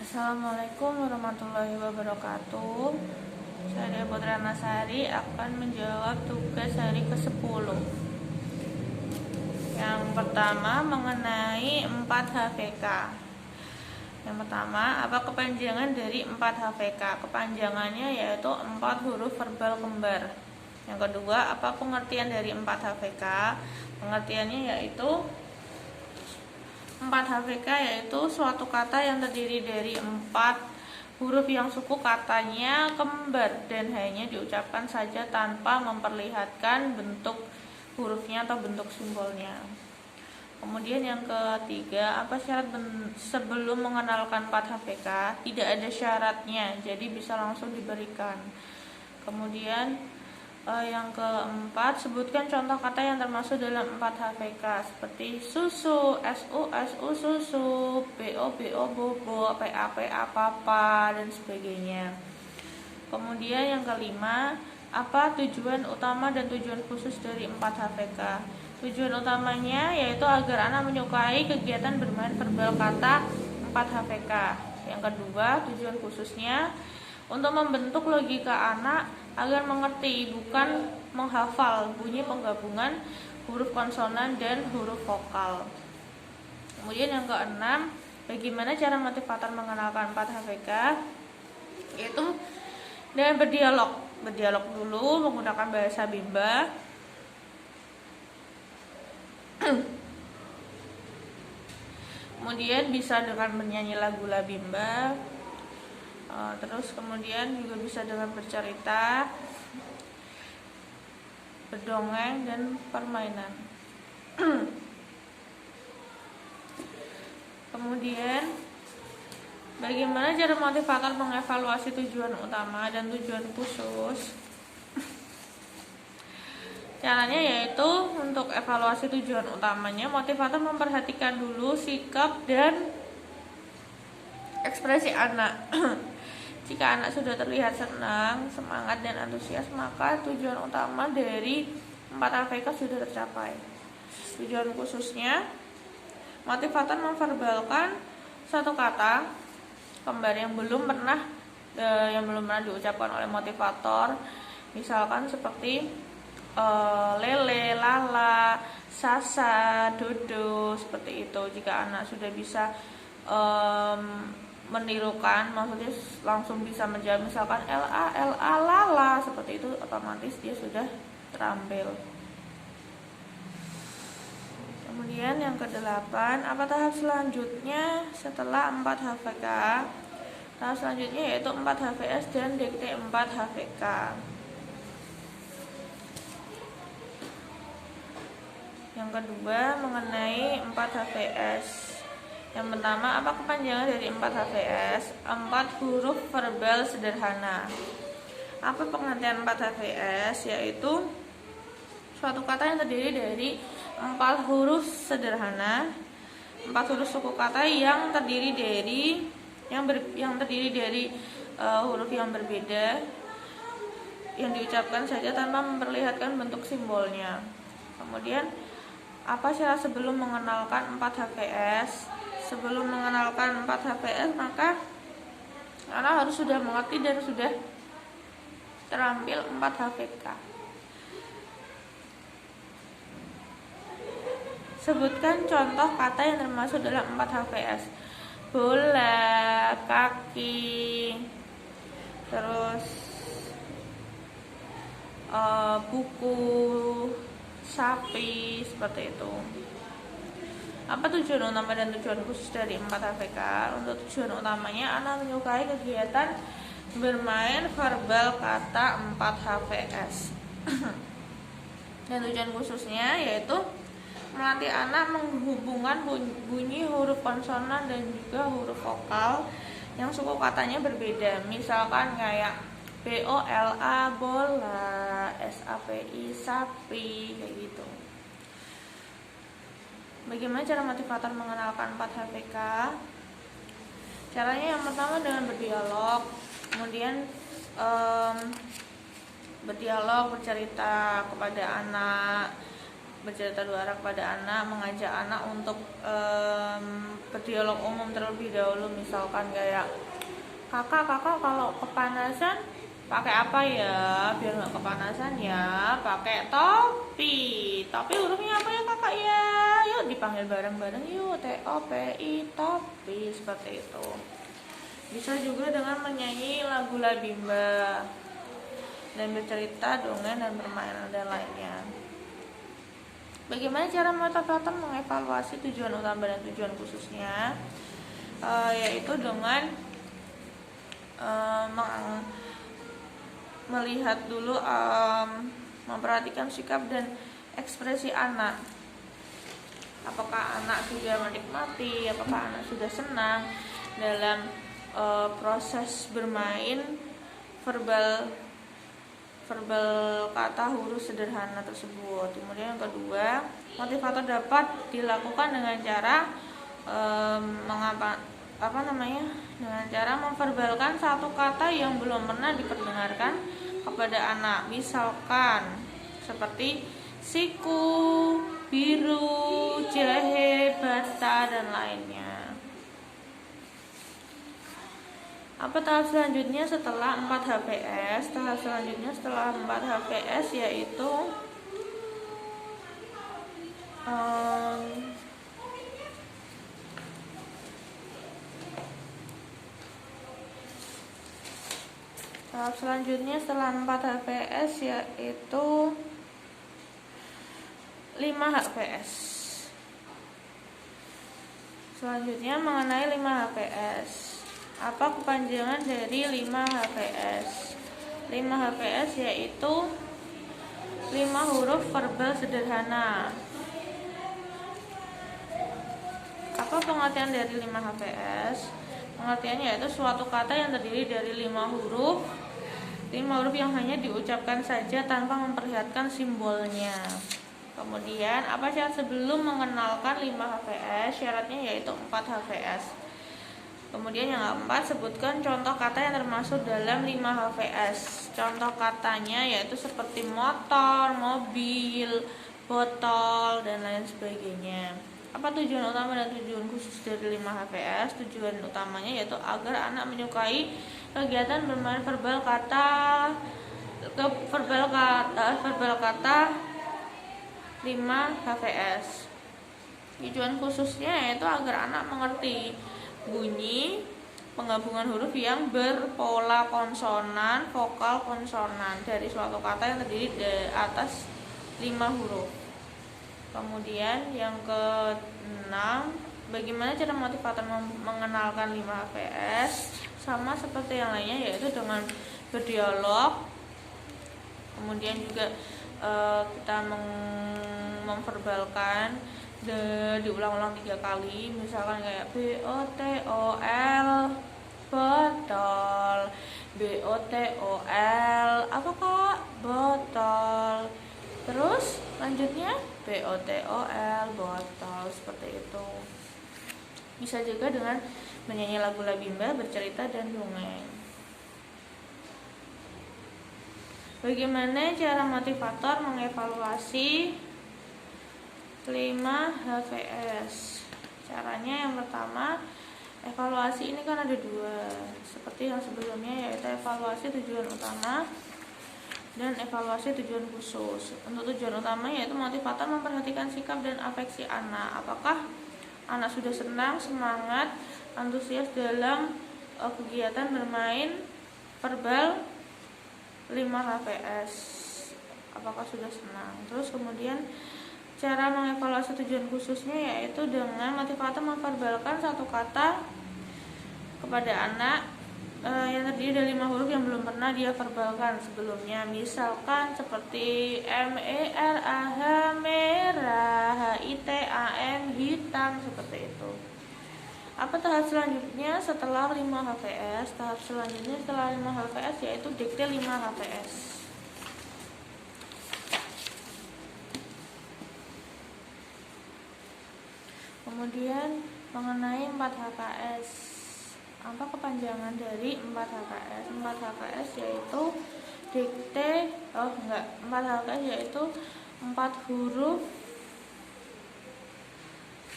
Assalamualaikum warahmatullahi wabarakatuh. Saya Putra Nasari akan menjawab tugas hari ke-10. Yang pertama mengenai 4 HVK. Yang pertama, apa kepanjangan dari 4 HVK? Kepanjangannya yaitu 4 huruf verbal kembar. Yang kedua, apa pengertian dari 4 HVK? Pengertiannya yaitu 4 HVK yaitu suatu kata yang terdiri dari 4 huruf yang suku katanya kembar dan hanya diucapkan saja tanpa memperlihatkan bentuk hurufnya atau bentuk simbolnya. Kemudian yang ketiga, apa syarat sebelum mengenalkan 4 HVK? Tidak ada syaratnya, jadi bisa langsung diberikan. Kemudian yang keempat, sebutkan contoh kata yang termasuk dalam 4 HVK seperti susu, su susu, bo bobo, pa papa dan sebagainya. Kemudian yang kelima, apa tujuan utama dan tujuan khusus dari 4 HVK? Tujuan utamanya yaitu agar anak menyukai kegiatan bermain verbal kata 4 HVK. Yang kedua, tujuan khususnya untuk membentuk logika anak agar mengerti, bukan menghafal bunyi penggabungan huruf konsonan dan huruf vokal. Kemudian yang keenam, bagaimana cara motivator mengenalkan 4 HVK? Yaitu dengan berdialog dulu menggunakan bahasa Bimba. Kemudian bisa dengan bernyanyi lagu-lagu Bimba. Terus kemudian juga bisa dengan bercerita, berdongeng, dan permainan. Kemudian bagaimana cara motivator mengevaluasi tujuan utama dan tujuan khusus? Caranya yaitu untuk evaluasi tujuan utamanya, motivator memperhatikan dulu sikap dan ekspresi anak. Jika anak sudah terlihat senang, semangat, dan antusias, maka tujuan utama dari 4 HVK sudah tercapai. Tujuan khususnya, motivator memverbalkan satu kata kembar yang belum pernah diucapkan oleh motivator. Misalkan seperti lele, lala, sasa, dodo, seperti itu. Jika anak sudah bisa menirukan, maksudnya langsung bisa menjawab misalkan la, lala, seperti itu, otomatis dia sudah terampil. Kemudian yang kedelapan, apa tahap selanjutnya setelah 4 HVK? Tahap selanjutnya yaitu 4 HVS dan dikte 4 HVK. Yang kedua mengenai 4 HVS. Yang pertama, apa kepanjangan dari 4 HVS? 4 huruf verbal sederhana. Apa pengertian 4 HVS? Yaitu suatu kata yang terdiri dari 4 huruf sederhana, 4 huruf suku kata yang terdiri dari huruf yang berbeda, yang diucapkan saja tanpa memperlihatkan bentuk simbolnya. Kemudian, apa syarat sebelum mengenalkan 4 HVS? Sebelum mengenalkan 4 HVS, maka anak harus sudah mengerti dan sudah terampil 4 HVK. Sebutkan contoh kata yang termasuk dalam 4 HVS. Bola, kaki, terus buku, sapi, seperti itu. Apa tujuan utama dan tujuan khusus dari 4 HVK? Untuk tujuan utamanya, anak menyukai kegiatan bermain verbal kata 4 HVS. Dan tujuan khususnya yaitu melatih anak menghubungkan bunyi huruf konsonan dan juga huruf vokal yang suku katanya berbeda. Misalkan kayak bola, bola, sapi, sapi, kayak gitu. Bagaimana cara motivator mengenalkan 4 HVK? Caranya yang pertama dengan berdialog, kemudian berdialog, bercerita kepada anak, bercerita dua arah kepada anak, mengajak anak untuk berdialog umum terlebih dahulu. Misalkan kayak, kakak kalau kepanasan pakai apa ya biar nggak kepanasan ya? Pakai topi. Topi hurufnya apa ya kakak ya? Yuk dipanggil bareng-bareng yuk, TOPI, topi, seperti itu. Bisa juga dengan menyanyi lagu Labimba dan bercerita, dongeng, dan permainan dan lainnya. Bagaimana cara motivator mengevaluasi tujuan utama dan tujuan khususnya? Yaitu dengan melihat dulu, memperhatikan sikap dan ekspresi anak. Apakah anak sudah menikmati, apakah anak sudah senang dalam proses bermain verbal kata huruf sederhana tersebut. Kemudian yang kedua, motivator dapat dilakukan dengan cara dengan cara memverbalkan satu kata yang belum pernah diperdengarkan kepada anak. Misalkan seperti siku, biru, jahe, bata, dan lainnya. Apa tahap selanjutnya setelah 4 HPS? Tahap selanjutnya setelah 4 HPS yaitu tahap selanjutnya setelah 4 HPS yaitu 5 HPS. Selanjutnya mengenai 5 HPS. Apa kepanjangan dari 5 HPS? 5 HPS yaitu 5 huruf verbal sederhana. Apa pengertian dari 5 HPS? Pengertiannya yaitu suatu kata yang terdiri dari 5 huruf yang hanya diucapkan saja tanpa memperlihatkan simbolnya. Kemudian, apa syarat sebelum mengenalkan 5 HPS? Syaratnya yaitu 4 HPS. Kemudian yang keempat, sebutkan contoh kata yang termasuk dalam 5 HPS. Contoh katanya yaitu seperti motor, mobil, botol, dan lain sebagainya. Apa tujuan utama dan tujuan khusus dari 5 HPS? Tujuan utamanya yaitu agar anak menyukai kegiatan bermain verbal kata 5 HPS. Tujuan khususnya yaitu agar anak mengerti bunyi penggabungan huruf yang berpola konsonan, vokal konsonan dari suatu kata yang terdiri dari atas 5 huruf. Kemudian yang ke-6, bagaimana cara motivator mengenalkan 5 HPS? Sama seperti yang lainnya, yaitu dengan berdialog. Kemudian juga kita memverbalkan diulang-ulang 3 kali, misalkan kayak BOTOL, botol, BOTOL, apa kak? Botol. Terus lanjutnya BOTOL, botol, seperti itu. Bisa juga dengan menyanyi lagu Labimba, bercerita, dan dongeng. Bagaimana cara motivator mengevaluasi 5 HPS? Caranya yang pertama, evaluasi ini kan ada 2, seperti yang sebelumnya, yaitu evaluasi tujuan utama dan evaluasi tujuan khusus. Untuk tujuan utama yaitu motivator memperhatikan sikap dan afeksi anak. Apakah anak sudah senang, semangat, antusias dalam kegiatan bermain verbal 5 HPS? Apakah sudah senang? Terus kemudian cara mengevaluasi tujuan khususnya yaitu dengan motivator memverbalkan satu kata kepada anak yang terdiri dari 5 huruf yang belum pernah dia verbalkan sebelumnya. Misalkan seperti MERAH, merah, HITAM, hitam, seperti itu. Apa tahap selanjutnya setelah 5 HPS? Tahap selanjutnya setelah 5 HPS yaitu dikte 5 HPS. Kemudian mengenai 4 HKS. Apa kepanjangan dari 4 HKS? 4 HKS yaitu dikte, 4 HKS yaitu 4 huruf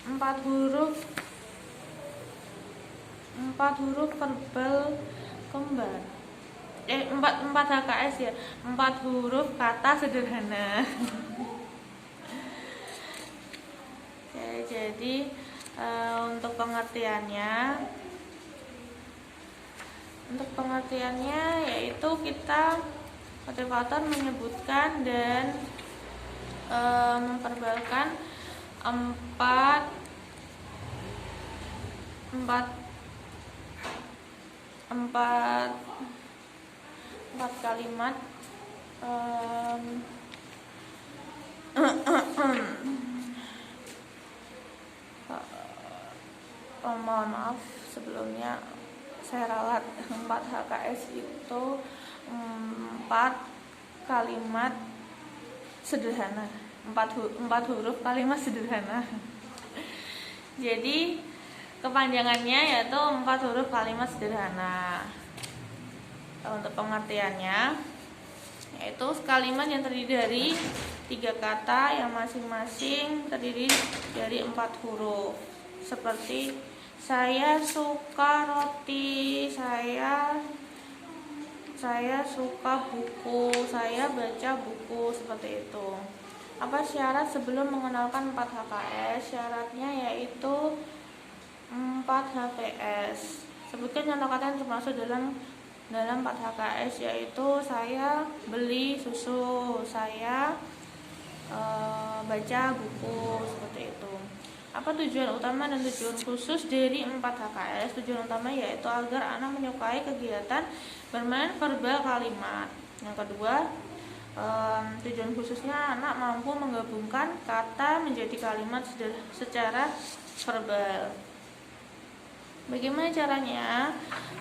empat huruf verbal kembar. Empat HKS ya, 4 huruf kata sederhana. Oke, jadi untuk pengertiannya yaitu kita motivator menyebutkan dan memperbalkan empat kalimat mohon maaf sebelumnya saya ralat. 4 HKS itu 4 kalimat sederhana, 4 huruf kalimat sederhana. Jadi kepanjangannya yaitu 4 huruf kalimat sederhana. Untuk pengertiannya yaitu kalimat yang terdiri dari 3 kata yang masing-masing terdiri dari 4 huruf, seperti saya suka roti, saya suka buku, saya baca buku, seperti itu. Apa syarat sebelum mengenalkan 4 HKS? Syaratnya yaitu 4 HPS. Sebutkan contoh kata yang termasuk dalam 4 HKS, yaitu saya beli susu, saya baca buku, seperti itu. Apa tujuan utama dan tujuan khusus dari 4 HKS? Tujuan utama yaitu agar anak menyukai kegiatan bermain verbal kalimat. Yang kedua, tujuan khususnya anak mampu menggabungkan kata menjadi kalimat secara verbal. Bagaimana caranya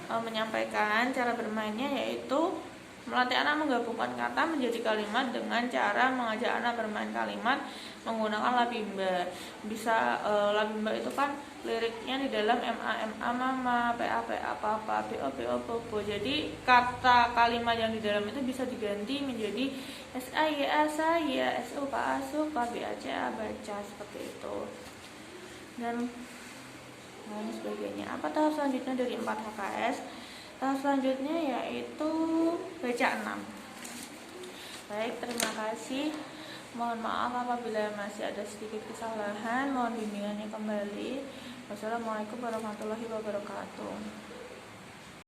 menyampaikan? Cara bermainnya yaitu melatih anak menggabungkan kata menjadi kalimat dengan cara mengajak anak bermain kalimat menggunakan labimba. Bisa labimba itu kan liriknya di dalam MA mama, PA papa, BO bobo. Jadi kata kalimat yang di dalam itu bisa diganti menjadi SAYA saya, SUKA suka, BACA baca, seperti itu. Dan lain sebagainya. Apa tahap selanjutnya dari 4 HKS? Tahap selanjutnya yaitu baca 6. Baik, terima kasih. Mohon maaf apabila masih ada sedikit kesalahan. Mohon bimbingannya kembali. Wassalamualaikum warahmatullahi wabarakatuh.